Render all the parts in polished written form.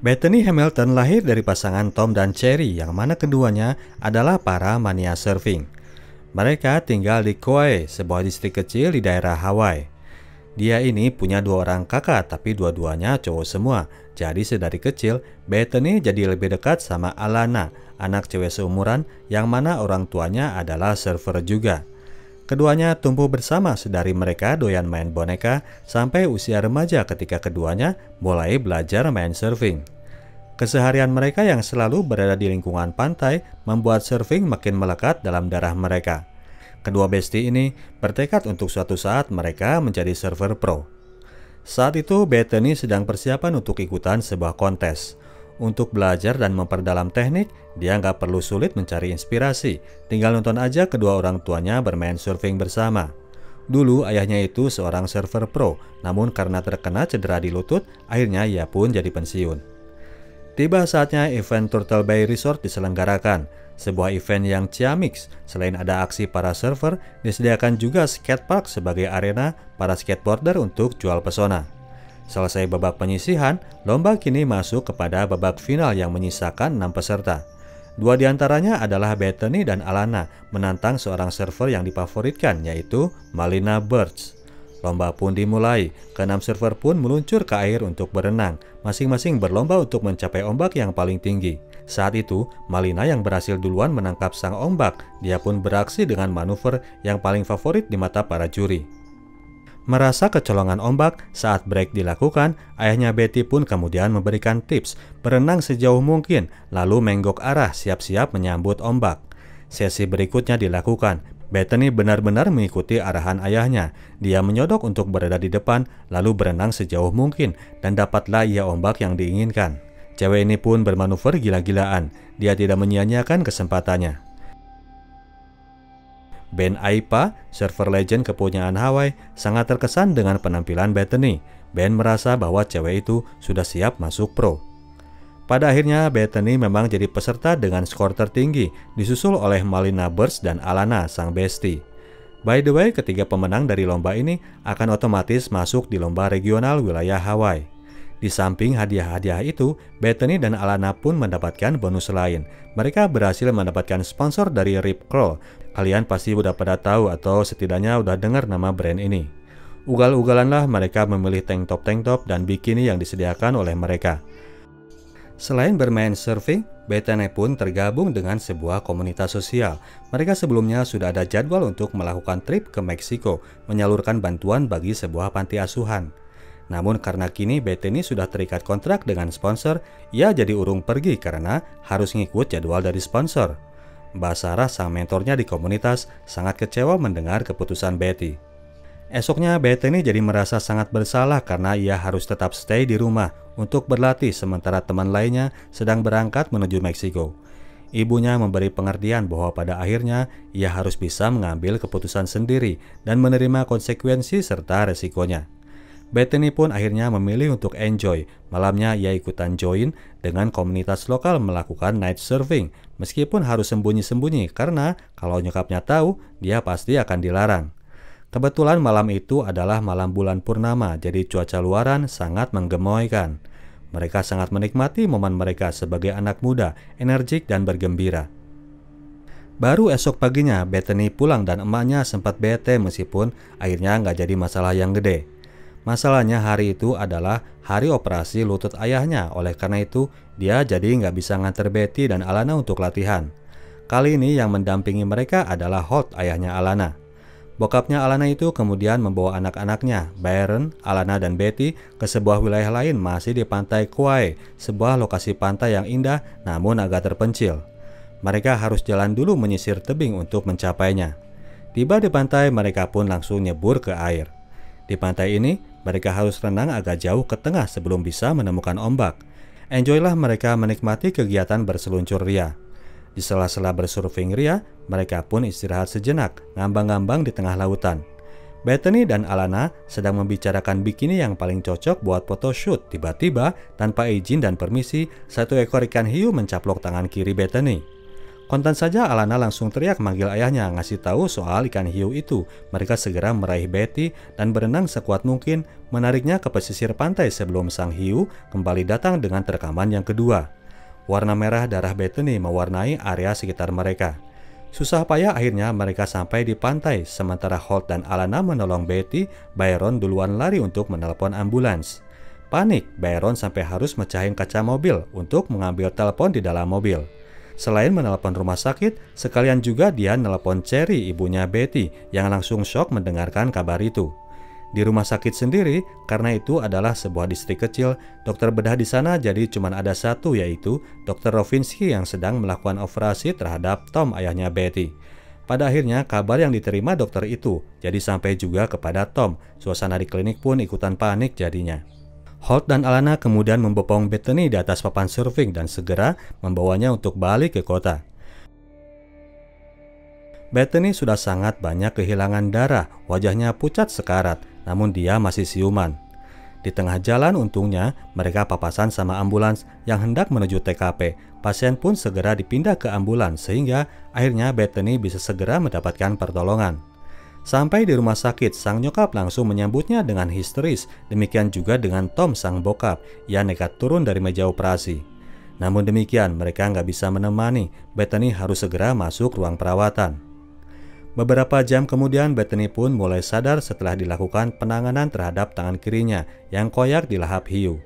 Bethany Hamilton lahir dari pasangan Tom dan Cherry yang mana keduanya adalah para mania surfing. Mereka tinggal di Kauai, sebuah distrik kecil di daerah Hawaii. Dia ini punya dua orang kakak tapi dua-duanya cowok semua. Jadi sedari kecil, Bethany jadi lebih dekat sama Alana, anak cewek seumuran yang mana orang tuanya adalah surfer juga. Keduanya tumbuh bersama sedari mereka doyan main boneka sampai usia remaja ketika keduanya mulai belajar main surfing. Keseharian mereka yang selalu berada di lingkungan pantai membuat surfing makin melekat dalam darah mereka. Kedua bestie ini bertekad untuk suatu saat mereka menjadi surfer pro. Saat itu Bethany sedang persiapan untuk ikutan sebuah kontes. Untuk belajar dan memperdalam teknik, dia nggak perlu sulit mencari inspirasi. Tinggal nonton aja kedua orang tuanya bermain surfing bersama. Dulu ayahnya itu seorang surfer pro, namun karena terkena cedera di lutut, akhirnya ia pun jadi pensiun. Tiba saatnya event Turtle Bay Resort diselenggarakan, sebuah event yang ciamix. Selain ada aksi para surfer, disediakan juga skatepark sebagai arena para skateboarder untuk jual pesona. Selesai babak penyisihan, lomba kini masuk kepada babak final yang menyisakan 6 peserta. Dua diantaranya adalah Bethany dan Alana menantang seorang surfer yang difavoritkan, yaitu Malina Birch. Lomba pun dimulai, keenam surfer pun meluncur ke air untuk berenang, masing-masing berlomba untuk mencapai ombak yang paling tinggi. Saat itu, Malina yang berhasil duluan menangkap sang ombak, dia pun beraksi dengan manuver yang paling favorit di mata para juri. Merasa kecolongan ombak saat break dilakukan, ayahnya Betty pun kemudian memberikan tips berenang sejauh mungkin, lalu menggok arah siap-siap menyambut ombak. Sesi berikutnya dilakukan. Bethany benar-benar mengikuti arahan ayahnya. Dia menyodok untuk berada di depan, lalu berenang sejauh mungkin, dan dapatlah ia ombak yang diinginkan. Cewek ini pun bermanuver gila-gilaan. Dia tidak menyia-nyiakan kesempatannya. Ben Aipa, surfer legend kepunyaan Hawaii, sangat terkesan dengan penampilan Bethany. Ben merasa bahwa cewek itu sudah siap masuk pro. Pada akhirnya, Bethany memang jadi peserta dengan skor tertinggi, disusul oleh Malina Birch dan Alana, sang bestie. By the way, ketiga pemenang dari lomba ini akan otomatis masuk di lomba regional wilayah Hawaii. Di samping hadiah-hadiah itu, Bethany dan Alana pun mendapatkan bonus lain. Mereka berhasil mendapatkan sponsor dari Rip Curl. Kalian pasti udah pada tahu atau setidaknya udah dengar nama brand ini. Ugal-ugalanlah mereka memilih tank top dan bikini yang disediakan oleh mereka. Selain bermain surfing, Bethany pun tergabung dengan sebuah komunitas sosial. Mereka sebelumnya sudah ada jadwal untuk melakukan trip ke Meksiko, menyalurkan bantuan bagi sebuah panti asuhan. Namun karena kini Bethany sudah terikat kontrak dengan sponsor, ia jadi urung pergi karena harus ngikut jadwal dari sponsor. Mbak Sarah, sang mentornya di komunitas, sangat kecewa mendengar keputusan Betty. Esoknya Bethany jadi merasa sangat bersalah karena ia harus tetap stay di rumah untuk berlatih sementara teman lainnya sedang berangkat menuju Meksiko. Ibunya memberi pengertian bahwa pada akhirnya ia harus bisa mengambil keputusan sendiri dan menerima konsekuensi serta resikonya. Bethany pun akhirnya memilih untuk enjoy. Malamnya ia ikutan join dengan komunitas lokal melakukan night surfing, meskipun harus sembunyi-sembunyi karena kalau nyokapnya tahu, dia pasti akan dilarang. Kebetulan malam itu adalah malam bulan purnama, jadi cuaca luaran sangat menggemoykan. Mereka sangat menikmati momen mereka sebagai anak muda, energik dan bergembira. Baru esok paginya, Bethany pulang dan emaknya sempat bete meskipun akhirnya nggak jadi masalah yang gede. Masalahnya hari itu adalah hari operasi lutut ayahnya, oleh karena itu dia jadi nggak bisa nganter Betty dan Alana untuk latihan. Kali ini yang mendampingi mereka adalah Holt, ayahnya Alana. Bokapnya Alana itu kemudian membawa anak-anaknya, Byron, Alana, dan Betty ke sebuah wilayah lain masih di pantai Kauai, sebuah lokasi pantai yang indah namun agak terpencil. Mereka harus jalan dulu menyisir tebing untuk mencapainya. Tiba di pantai, mereka pun langsung nyebur ke air. Di pantai ini, mereka harus renang agak jauh ke tengah sebelum bisa menemukan ombak. Enjoylah mereka menikmati kegiatan berseluncur ria. Di sela-sela bersurfing ria, mereka pun istirahat sejenak, ngambang-ngambang di tengah lautan. Bethany dan Alana sedang membicarakan bikini yang paling cocok buat photoshoot. Tiba-tiba, tanpa izin dan permisi, satu ekor ikan hiu mencaplok tangan kiri Bethany. Kontan saja Alana langsung teriak manggil ayahnya ngasih tahu soal ikan hiu itu. Mereka segera meraih Betty dan berenang sekuat mungkin, menariknya ke pesisir pantai sebelum sang hiu kembali datang dengan rekaman yang kedua. Warna merah darah Bethany mewarnai area sekitar mereka. Susah payah akhirnya mereka sampai di pantai, sementara Holt dan Alana menolong Betty. Byron duluan lari untuk menelpon ambulans. Panik, Byron sampai harus mecahin kaca mobil untuk mengambil telepon di dalam mobil. Selain menelpon rumah sakit, sekalian juga dia nelpon Cherry, ibunya Betty, yang langsung shock mendengarkan kabar itu. Di rumah sakit sendiri, karena itu adalah sebuah distrik kecil, dokter bedah di sana jadi cuma ada satu, yaitu Dr. Rovinski yang sedang melakukan operasi terhadap Tom, ayahnya Betty. Pada akhirnya kabar yang diterima dokter itu jadi sampai juga kepada Tom. Suasana di klinik pun ikutan panik jadinya. Holt dan Alana kemudian membopong Bethany di atas papan surfing dan segera membawanya untuk balik ke kota. Bethany sudah sangat banyak kehilangan darah, wajahnya pucat sekarat, namun dia masih siuman. Di tengah jalan untungnya mereka papasan sama ambulans yang hendak menuju TKP. Pasien pun segera dipindah ke ambulans sehingga akhirnya Bethany bisa segera mendapatkan pertolongan. Sampai di rumah sakit, sang nyokap langsung menyambutnya dengan histeris. Demikian juga dengan Tom, sang bokap. Ia nekat turun dari meja operasi. Namun demikian, mereka nggak bisa menemani. Bethany harus segera masuk ruang perawatan. Beberapa jam kemudian, Bethany pun mulai sadar setelah dilakukan penanganan terhadap tangan kirinya yang koyak di lahap hiu.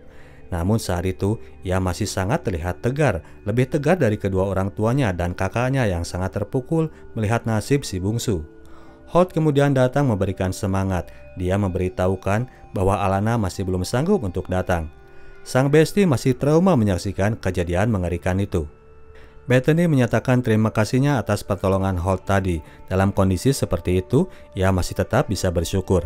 Namun saat itu, ia masih sangat terlihat tegar, lebih tegar dari kedua orang tuanya dan kakaknya yang sangat terpukul melihat nasib si bungsu. Holt kemudian datang memberikan semangat. Dia memberitahukan bahwa Alana masih belum sanggup untuk datang. Sang bestie masih trauma menyaksikan kejadian mengerikan itu. Bethany menyatakan terima kasihnya atas pertolongan Holt tadi. Dalam kondisi seperti itu, ia masih tetap bisa bersyukur.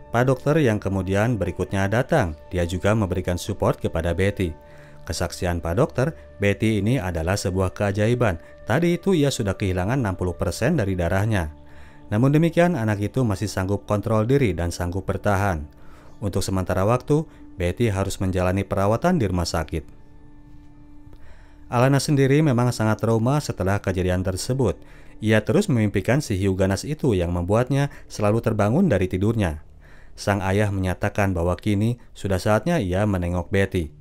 Pak dokter yang kemudian berikutnya datang, dia juga memberikan support kepada Betty. Kesaksian Pak dokter, Betty ini adalah sebuah keajaiban. Tadi itu ia sudah kehilangan 60% dari darahnya. Namun demikian, anak itu masih sanggup kontrol diri dan sanggup bertahan. Untuk sementara waktu, Betty harus menjalani perawatan di rumah sakit. Alana sendiri memang sangat trauma setelah kejadian tersebut. Ia terus memimpikan si hiu ganas itu yang membuatnya selalu terbangun dari tidurnya. Sang ayah menyatakan bahwa kini sudah saatnya ia menengok Betty.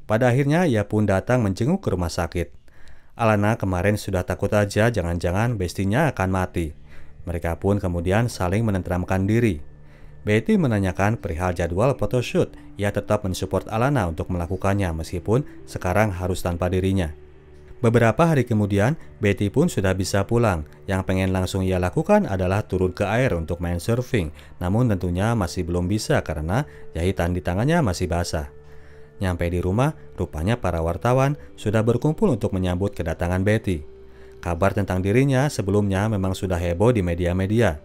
Pada akhirnya ia pun datang menjenguk ke rumah sakit. Alana kemarin sudah takut aja jangan-jangan bestinya akan mati. Mereka pun kemudian saling menenteramkan diri. Betty menanyakan perihal jadwal photoshoot. Ia tetap mensupport Alana untuk melakukannya meskipun sekarang harus tanpa dirinya. Beberapa hari kemudian, Betty pun sudah bisa pulang. Yang pengen langsung ia lakukan adalah turun ke air untuk main surfing. Namun tentunya masih belum bisa karena jahitan di tangannya masih basah. Nyampe di rumah, rupanya para wartawan sudah berkumpul untuk menyambut kedatangan Betty. Kabar tentang dirinya sebelumnya memang sudah heboh di media-media.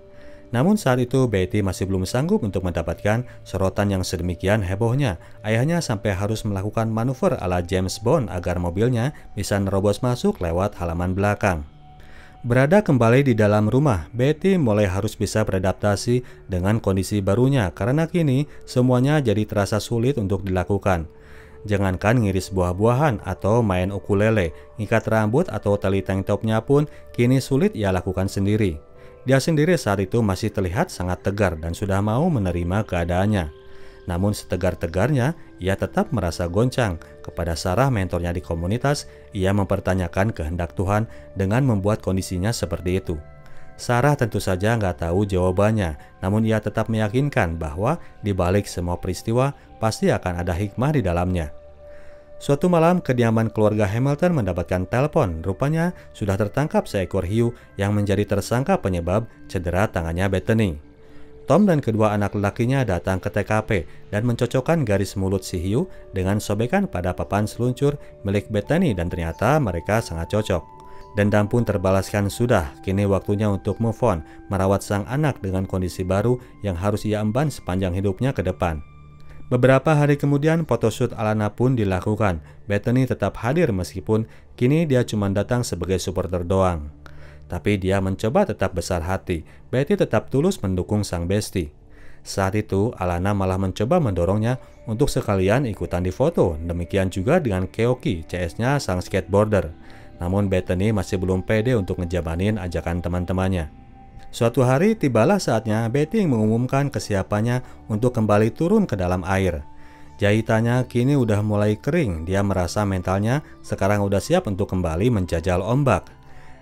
Namun saat itu Betty masih belum sanggup untuk mendapatkan sorotan yang sedemikian hebohnya. Ayahnya sampai harus melakukan manuver ala James Bond agar mobilnya bisa nerobos masuk lewat halaman belakang. Berada kembali di dalam rumah, Betty mulai harus bisa beradaptasi dengan kondisi barunya karena kini semuanya jadi terasa sulit untuk dilakukan. Jangankan ngiris buah-buahan atau main ukulele, ngikat rambut atau tali tank topnya pun kini sulit ia lakukan sendiri. Dia sendiri saat itu masih terlihat sangat tegar dan sudah mau menerima keadaannya. Namun setegar-tegarnya, ia tetap merasa goncang. Kepada Sarah, mentornya di komunitas, ia mempertanyakan kehendak Tuhan dengan membuat kondisinya seperti itu. Sarah tentu saja nggak tahu jawabannya, namun ia tetap meyakinkan bahwa di balik semua peristiwa pasti akan ada hikmah di dalamnya. Suatu malam, kediaman keluarga Hamilton mendapatkan telepon. Rupanya sudah tertangkap seekor hiu yang menjadi tersangka penyebab cedera tangannya Bethany. Tom dan kedua anak lelakinya datang ke TKP dan mencocokkan garis mulut si hiu dengan sobekan pada papan seluncur milik Bethany dan ternyata mereka sangat cocok. Dendam pun terbalaskan sudah, kini waktunya untuk move on, merawat sang anak dengan kondisi baru yang harus ia emban sepanjang hidupnya ke depan. Beberapa hari kemudian photoshoot Alana pun dilakukan. Bethany tetap hadir meskipun kini dia cuma datang sebagai supporter doang. Tapi dia mencoba tetap besar hati. Betty tetap tulus mendukung sang bestie. Saat itu Alana malah mencoba mendorongnya untuk sekalian ikutan di foto. Demikian juga dengan Keoki, CS-nya sang skateboarder. Namun Bethany masih belum pede untuk ngejabanin ajakan teman-temannya. Suatu hari tibalah saatnya Betty mengumumkan kesiapannya untuk kembali turun ke dalam air. Jahitannya kini udah mulai kering, dia merasa mentalnya sekarang udah siap untuk kembali menjajal ombak.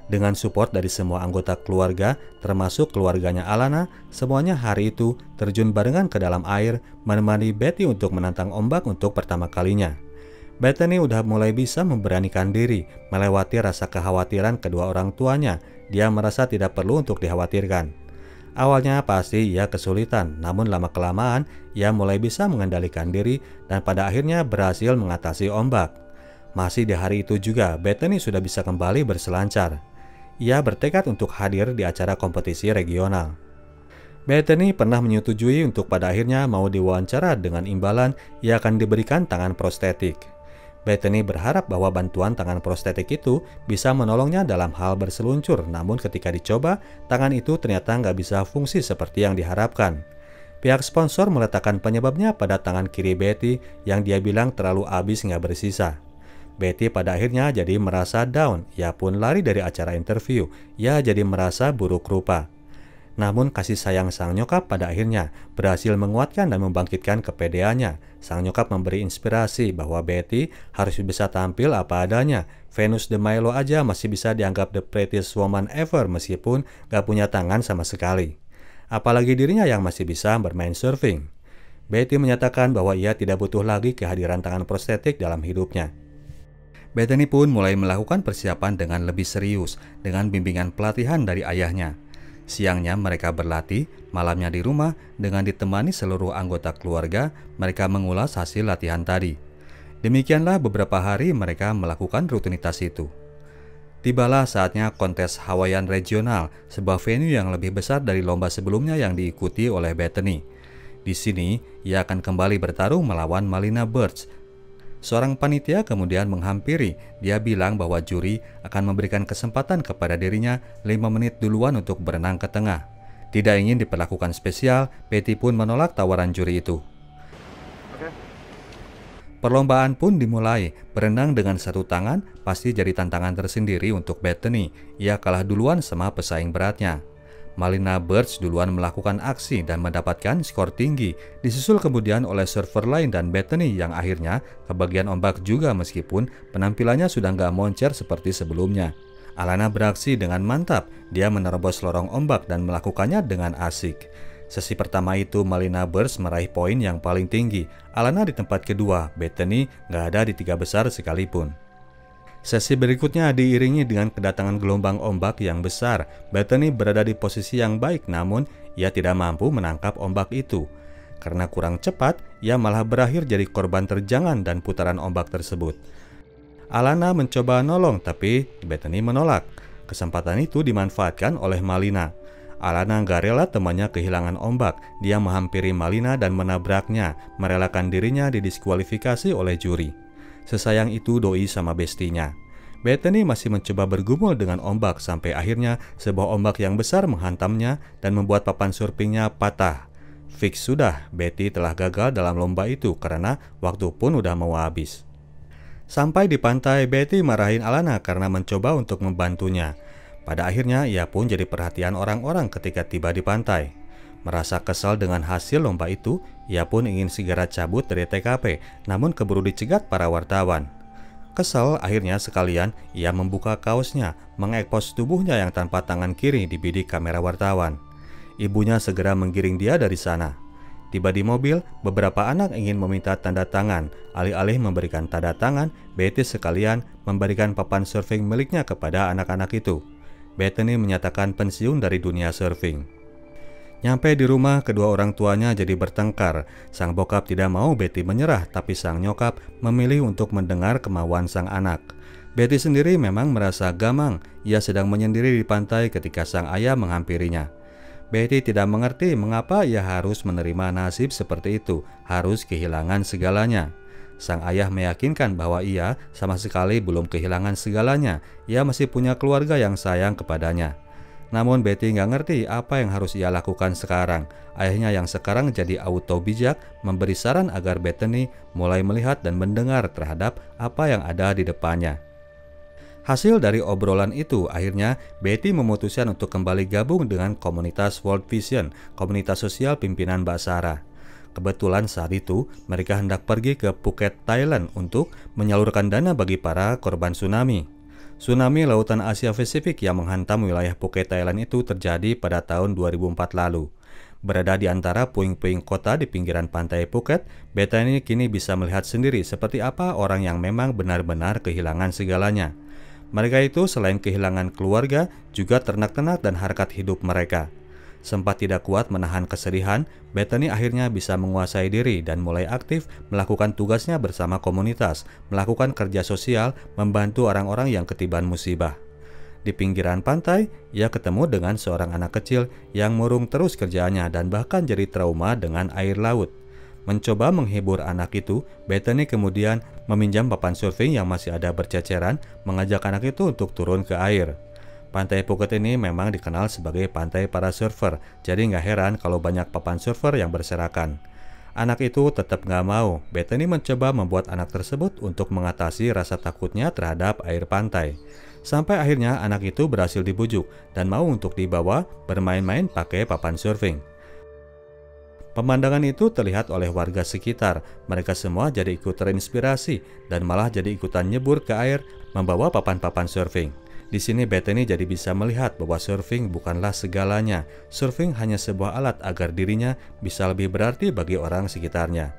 Dengan support dari semua anggota keluarga, termasuk keluarganya Alana, semuanya hari itu terjun barengan ke dalam air, menemani Betty untuk menantang ombak untuk pertama kalinya. Bethany udah mulai bisa memberanikan diri, melewati rasa kekhawatiran kedua orang tuanya. Dia merasa tidak perlu untuk dikhawatirkan. Awalnya pasti ia kesulitan, namun lama-kelamaan ia mulai bisa mengendalikan diri dan pada akhirnya berhasil mengatasi ombak. Masih di hari itu juga, Bethany sudah bisa kembali berselancar. Ia bertekad untuk hadir di acara kompetisi regional. Bethany pernah menyetujui untuk pada akhirnya mau diwawancara dengan imbalan ia akan diberikan tangan prostetik. Bethany berharap bahwa bantuan tangan prostetik itu bisa menolongnya dalam hal berseluncur, namun ketika dicoba, tangan itu ternyata nggak bisa fungsi seperti yang diharapkan. Pihak sponsor meletakkan penyebabnya pada tangan kiri Betty yang dia bilang terlalu habis nggak bersisa. Betty pada akhirnya jadi merasa down, ia pun lari dari acara interview, ia jadi merasa buruk rupa. Namun kasih sayang sang nyokap pada akhirnya berhasil menguatkan dan membangkitkan kepedeannya. Sang nyokap memberi inspirasi bahwa Betty harus bisa tampil apa adanya. Venus de Milo aja masih bisa dianggap the prettiest woman ever meskipun gak punya tangan sama sekali. Apalagi dirinya yang masih bisa bermain surfing. Betty menyatakan bahwa ia tidak butuh lagi kehadiran tangan prostetik dalam hidupnya. Bethany pun mulai melakukan persiapan dengan lebih serius dengan bimbingan pelatihan dari ayahnya. Siangnya mereka berlatih, malamnya di rumah dengan ditemani seluruh anggota keluarga, mereka mengulas hasil latihan tadi. Demikianlah beberapa hari mereka melakukan rutinitas itu. Tibalah saatnya kontes Hawaiian Regional, sebuah venue yang lebih besar dari lomba sebelumnya yang diikuti oleh Bethany. Di sini, ia akan kembali bertarung melawan Malina Birch. Seorang panitia kemudian menghampiri. Dia bilang bahwa juri akan memberikan kesempatan kepada dirinya 5 menit duluan untuk berenang ke tengah. Tidak ingin diperlakukan spesial, Betty pun menolak tawaran juri itu. Perlombaan pun dimulai. Berenang dengan satu tangan pasti jadi tantangan tersendiri untuk Bethany. Ia kalah duluan sama pesaing beratnya. Malina Birch duluan melakukan aksi dan mendapatkan skor tinggi, disusul kemudian oleh surfer lain dan Bethany yang akhirnya kebagian ombak juga meskipun penampilannya sudah nggak moncer seperti sebelumnya. Alana beraksi dengan mantap, dia menerobos lorong ombak dan melakukannya dengan asik. Sesi pertama itu Malina Birch meraih poin yang paling tinggi, Alana di tempat kedua, Bethany nggak ada di 3 besar sekalipun. Sesi berikutnya diiringi dengan kedatangan gelombang ombak yang besar. Bethany berada di posisi yang baik, namun ia tidak mampu menangkap ombak itu. Karena kurang cepat, ia malah berakhir jadi korban terjangan dan putaran ombak tersebut. Alana mencoba nolong, tapi Bethany menolak. Kesempatan itu dimanfaatkan oleh Malina. Alana gak rela temannya kehilangan ombak. Dia menghampiri Malina dan menabraknya, merelakan dirinya didiskualifikasi oleh juri. Sesayang itu doi sama bestinya. Bethany masih mencoba bergumul dengan ombak sampai akhirnya sebuah ombak yang besar menghantamnya dan membuat papan surfingnya patah. Fix sudah, Betty telah gagal dalam lomba itu karena waktu pun udah mau habis. Sampai di pantai, Betty marahin Alana karena mencoba untuk membantunya. Pada akhirnya ia pun jadi perhatian orang-orang ketika tiba di pantai. Merasa kesal dengan hasil lomba itu, ia pun ingin segera cabut dari TKP, namun keburu dicegat para wartawan. Kesal, akhirnya sekalian ia membuka kaosnya, mengekspos tubuhnya yang tanpa tangan kiri di bidik kamera wartawan. Ibunya segera menggiring dia dari sana. Tiba di mobil, beberapa anak ingin meminta tanda tangan. Alih-alih memberikan tanda tangan, Betty sekalian memberikan papan surfing miliknya kepada anak-anak itu. Bethany menyatakan pensiun dari dunia surfing. Nyampe di rumah, kedua orang tuanya jadi bertengkar. Sang bokap tidak mau Betty menyerah, tapi sang nyokap memilih untuk mendengar kemauan sang anak. Betty sendiri memang merasa gamang. Ia sedang menyendiri di pantai ketika sang ayah menghampirinya. Betty tidak mengerti mengapa ia harus menerima nasib seperti itu, harus kehilangan segalanya. Sang ayah meyakinkan bahwa ia sama sekali belum kehilangan segalanya. Ia masih punya keluarga yang sayang kepadanya. Namun Betty nggak ngerti apa yang harus ia lakukan sekarang. Ayahnya yang sekarang jadi auto bijak memberi saran agar Bethany mulai melihat dan mendengar terhadap apa yang ada di depannya. Hasil dari obrolan itu, akhirnya Betty memutuskan untuk kembali gabung dengan komunitas World Vision, komunitas sosial pimpinan Mbak Sarah. Kebetulan saat itu, mereka hendak pergi ke Phuket, Thailand untuk menyalurkan dana bagi para korban tsunami. Tsunami Lautan Asia Pasifik yang menghantam wilayah Phuket, Thailand itu terjadi pada tahun 2004 lalu. Berada di antara puing-puing kota di pinggiran pantai Phuket, Bethany kini bisa melihat sendiri seperti apa orang yang memang benar-benar kehilangan segalanya. Mereka itu selain kehilangan keluarga, juga ternak-ternak dan harkat hidup mereka. Sempat tidak kuat menahan kesedihan, Bethany akhirnya bisa menguasai diri dan mulai aktif melakukan tugasnya bersama komunitas, melakukan kerja sosial, membantu orang-orang yang ketiban musibah. Di pinggiran pantai, ia ketemu dengan seorang anak kecil yang murung terus kerjaannya dan bahkan jadi trauma dengan air laut. Mencoba menghibur anak itu, Bethany kemudian meminjam papan surfing yang masih ada berceceran, mengajak anak itu untuk turun ke air. Pantai Phuket ini memang dikenal sebagai pantai para surfer, jadi nggak heran kalau banyak papan surfer yang berserakan. Anak itu tetap nggak mau. Bethany mencoba membuat anak tersebut untuk mengatasi rasa takutnya terhadap air pantai. Sampai akhirnya anak itu berhasil dibujuk dan mau untuk dibawa bermain-main pakai papan surfing. Pemandangan itu terlihat oleh warga sekitar. Mereka semua jadi ikut terinspirasi dan malah jadi ikutan nyebur ke air membawa papan-papan surfing. Di sini Bethany jadi bisa melihat bahwa surfing bukanlah segalanya. Surfing hanya sebuah alat agar dirinya bisa lebih berarti bagi orang sekitarnya.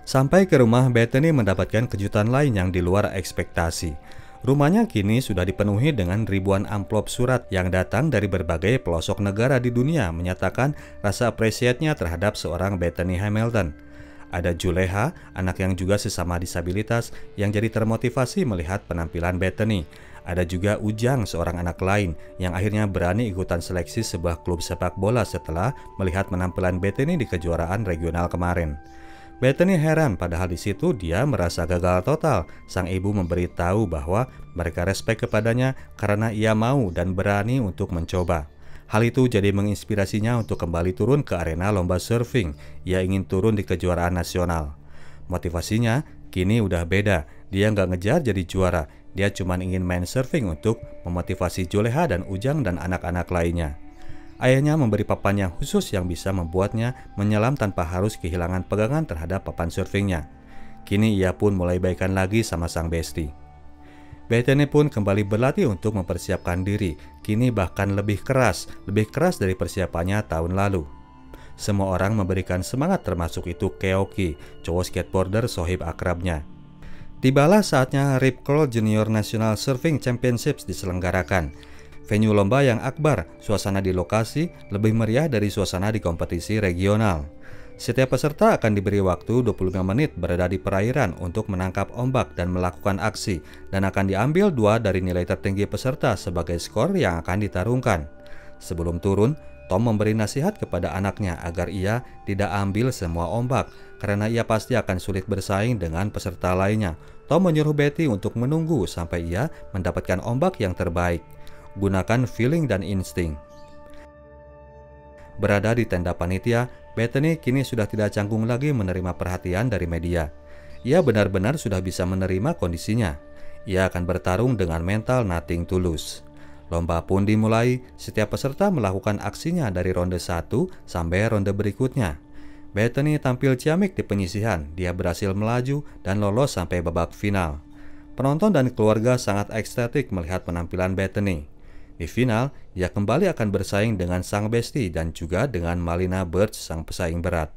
Sampai ke rumah, Bethany mendapatkan kejutan lain yang di luar ekspektasi. Rumahnya kini sudah dipenuhi dengan ribuan amplop surat yang datang dari berbagai pelosok negara di dunia menyatakan rasa apresiatnya terhadap seorang Bethany Hamilton. Ada Juleha, anak yang juga sesama disabilitas, yang jadi termotivasi melihat penampilan Bethany. Ada juga Ujang, seorang anak lain, yang akhirnya berani ikutan seleksi sebuah klub sepak bola setelah melihat penampilan Bethany di kejuaraan regional kemarin. Bethany heran, padahal di situ dia merasa gagal total. Sang ibu memberitahu bahwa mereka respek kepadanya karena ia mau dan berani untuk mencoba. Hal itu jadi menginspirasinya untuk kembali turun ke arena lomba surfing. Ia ingin turun di kejuaraan nasional. Motivasinya kini udah beda. Dia nggak ngejar jadi juara. Dia cuma ingin main surfing untuk memotivasi Juleha dan Ujang dan anak-anak lainnya. Ayahnya memberi papan yang khusus yang bisa membuatnya menyelam tanpa harus kehilangan pegangan terhadap papan surfingnya. Kini ia pun mulai baikan lagi sama sang bestie. Bethany pun kembali berlatih untuk mempersiapkan diri. Kini bahkan lebih keras dari persiapannya tahun lalu. Semua orang memberikan semangat termasuk itu Keoki, cowok skateboarder sohib akrabnya. Tibalah saatnya Rip Curl Junior National Surfing Championships diselenggarakan. Venue lomba yang akbar, suasana di lokasi lebih meriah dari suasana di kompetisi regional. Setiap peserta akan diberi waktu 25 menit berada di perairan untuk menangkap ombak dan melakukan aksi, dan akan diambil 2 dari nilai tertinggi peserta sebagai skor yang akan ditarungkan. Sebelum turun, Tom memberi nasihat kepada anaknya agar ia tidak ambil semua ombak, karena ia pasti akan sulit bersaing dengan peserta lainnya. Tom menyuruh Betty untuk menunggu sampai ia mendapatkan ombak yang terbaik. Gunakan feeling dan insting. Berada di tenda panitia, Bethany kini sudah tidak canggung lagi menerima perhatian dari media. Ia benar-benar sudah bisa menerima kondisinya. Ia akan bertarung dengan mental nothing to lose. Lomba pun dimulai, setiap peserta melakukan aksinya dari ronde 1 sampai ronde berikutnya. Bethany tampil ciamik di penyisihan, dia berhasil melaju dan lolos sampai babak final. Penonton dan keluarga sangat ekstatik melihat penampilan Bethany. Di final, ia kembali akan bersaing dengan sang bestie dan juga dengan Malina Birch, sang pesaing berat.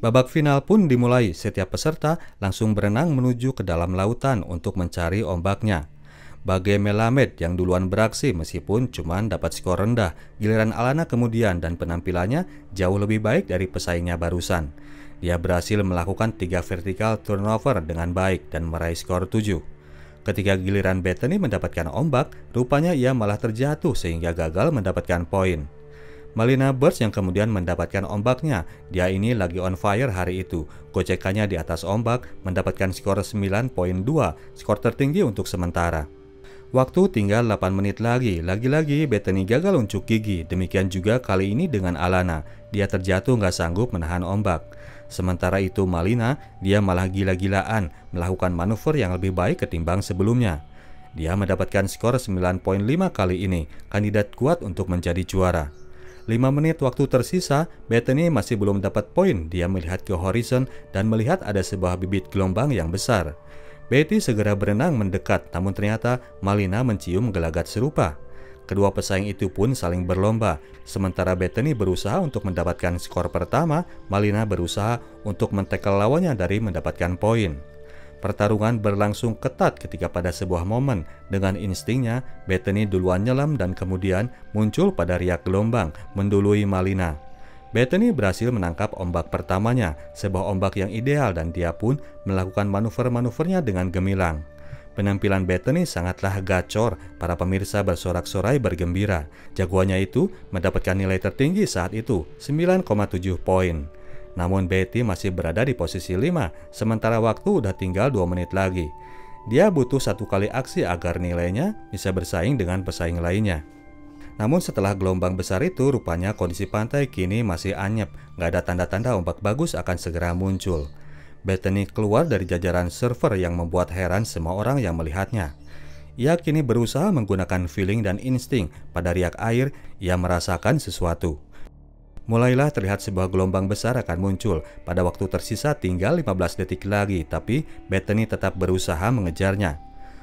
Babak final pun dimulai, setiap peserta langsung berenang menuju ke dalam lautan untuk mencari ombaknya. Bagai Melamed yang duluan beraksi meskipun cuma dapat skor rendah, giliran Alana kemudian dan penampilannya jauh lebih baik dari pesaingnya barusan. Dia berhasil melakukan 3 vertical turnover dengan baik dan meraih skor 7. Ketika giliran Bethany mendapatkan ombak, rupanya ia malah terjatuh sehingga gagal mendapatkan poin. Malina Birch yang kemudian mendapatkan ombaknya, dia ini lagi on fire hari itu. Gocekannya di atas ombak mendapatkan skor 9.2, skor tertinggi untuk sementara. Waktu tinggal 8 menit lagi Bethany gagal unjuk gigi, demikian juga kali ini dengan Alana. Dia terjatuh nggak sanggup menahan ombak. Sementara itu Malina, dia malah gila-gilaan melakukan manuver yang lebih baik ketimbang sebelumnya. Dia mendapatkan skor 9,5 kali ini, kandidat kuat untuk menjadi juara. 5 menit waktu tersisa, Bethany masih belum dapat poin. Dia melihat ke horizon dan melihat ada sebuah bibit gelombang yang besar. Betty segera berenang mendekat, namun ternyata Malina mencium gelagat serupa. Kedua pesaing itu pun saling berlomba. Sementara Bethany berusaha untuk mendapatkan skor pertama, Malina berusaha untuk mentekel lawannya dari mendapatkan poin. Pertarungan berlangsung ketat ketika pada sebuah momen, dengan instingnya, Bethany duluan nyelam dan kemudian muncul pada riak gelombang, mendului Malina. Bethany berhasil menangkap ombak pertamanya, sebuah ombak yang ideal, dan dia pun melakukan manuver-manuvernya dengan gemilang. Penampilan Bethany sangatlah gacor, para pemirsa bersorak-sorai bergembira. Jagoannya itu mendapatkan nilai tertinggi saat itu, 9,7 poin. Namun Betty masih berada di posisi 5, sementara waktu udah tinggal 2 menit lagi. Dia butuh 1 kali aksi agar nilainya bisa bersaing dengan pesaing lainnya. Namun setelah gelombang besar itu, rupanya kondisi pantai kini masih anyep, nggak ada tanda-tanda ombak bagus akan segera muncul. Bethany keluar dari jajaran surfer yang membuat heran semua orang yang melihatnya. Ia kini berusaha menggunakan feeling dan insting. Pada riak air, ia merasakan sesuatu. Mulailah terlihat sebuah gelombang besar akan muncul. Pada waktu tersisa tinggal 15 detik lagi, tapi Bethany tetap berusaha mengejarnya.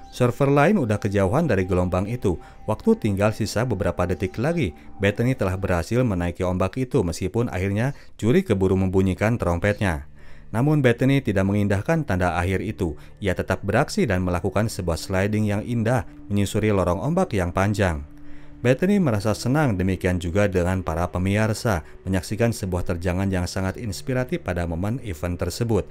Surfer lain udah kejauhan dari gelombang itu. Waktu tinggal sisa beberapa detik lagi. Bethany telah berhasil menaiki ombak itu meskipun akhirnya juri keburu membunyikan trompetnya. Namun Bethany tidak mengindahkan tanda akhir itu. Ia tetap beraksi dan melakukan sebuah sliding yang indah menyusuri lorong ombak yang panjang. Bethany merasa senang, demikian juga dengan para pemirsa menyaksikan sebuah terjangan yang sangat inspiratif pada momen event tersebut.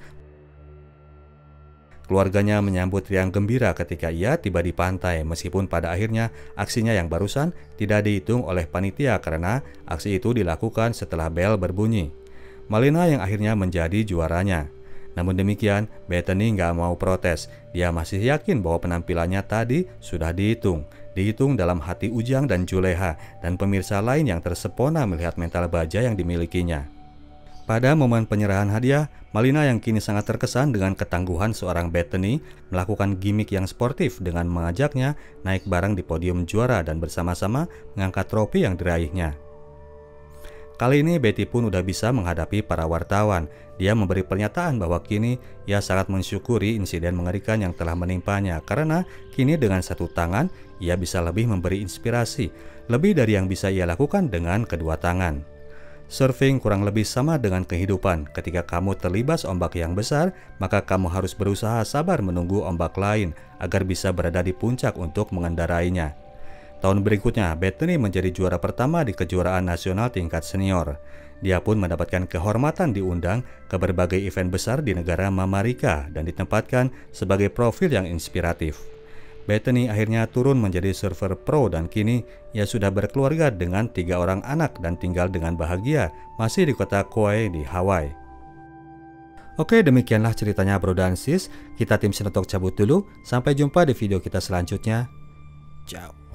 Keluarganya menyambut riang gembira ketika ia tiba di pantai, meskipun pada akhirnya aksinya yang barusan tidak dihitung oleh panitia karena aksi itu dilakukan setelah bel berbunyi. Malina yang akhirnya menjadi juaranya. Namun demikian, Bethany nggak mau protes. Dia masih yakin bahwa penampilannya tadi sudah dihitung dalam hati Ujang dan Juleha, dan pemirsa lain yang tersepona melihat mental baja yang dimilikinya. Pada momen penyerahan hadiah, Malina yang kini sangat terkesan dengan ketangguhan seorang Bethany melakukan gimmick yang sportif dengan mengajaknya naik bareng di podium juara dan bersama-sama mengangkat trofi yang diraihnya. Kali ini Betty pun udah bisa menghadapi para wartawan. Dia memberi pernyataan bahwa kini ia sangat mensyukuri insiden mengerikan yang telah menimpanya karena kini dengan satu tangan ia bisa lebih memberi inspirasi, lebih dari yang bisa ia lakukan dengan kedua tangan. Surfing kurang lebih sama dengan kehidupan. Ketika kamu terlibas ombak yang besar, maka kamu harus berusaha sabar menunggu ombak lain agar bisa berada di puncak untuk mengendarainya. Tahun berikutnya, Bethany menjadi juara pertama di kejuaraan nasional tingkat senior. Dia pun mendapatkan kehormatan diundang ke berbagai event besar di negara Mamarika dan ditempatkan sebagai profil yang inspiratif. Bethany akhirnya turun menjadi surfer pro dan kini ia sudah berkeluarga dengan 3 orang anak dan tinggal dengan bahagia masih di kota Kauai di Hawaii. Oke, demikianlah ceritanya bro dan sis. Kita tim Sinotalk cabut dulu. Sampai jumpa di video kita selanjutnya. Ciao.